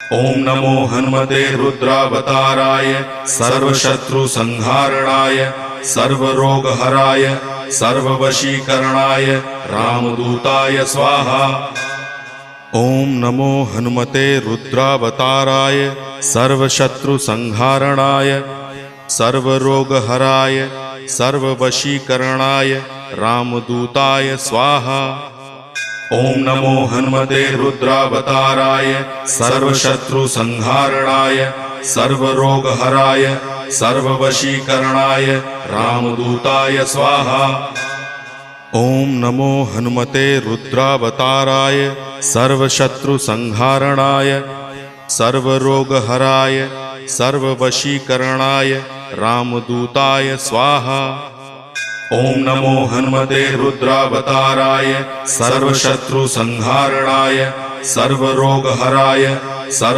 ओम नमो हनुमते रुद्रावताराय सर्वशत्रुसंहारणाय सर्वरोगहराय सर्ववशीकरणाय रामदूताय स्वाहा। ओम नमो हनुमते रुद्रावताराय सर्वशत्रुसंहारणाय सर्वरोगहराय सर्ववशीकरणाय रामदूताय स्वाहा। ओम नमो हनुमते रुद्रावताराय सर्वशत्रुसंहारणाय सर्वरोगहराय सर्ववशीकरणाय रामदूताय स्वाहा। ओम नमो हनुमते रुद्रावताराय सर्वशत्रुसंहारणाय सर्वरोगहराय सर्ववशीकरणाय रामदूताय स्वाहा। ओम नमो हनुमते रुद्रावताराय सर्वशत्रुसंहारणाय सर्वरोगहराय सर्व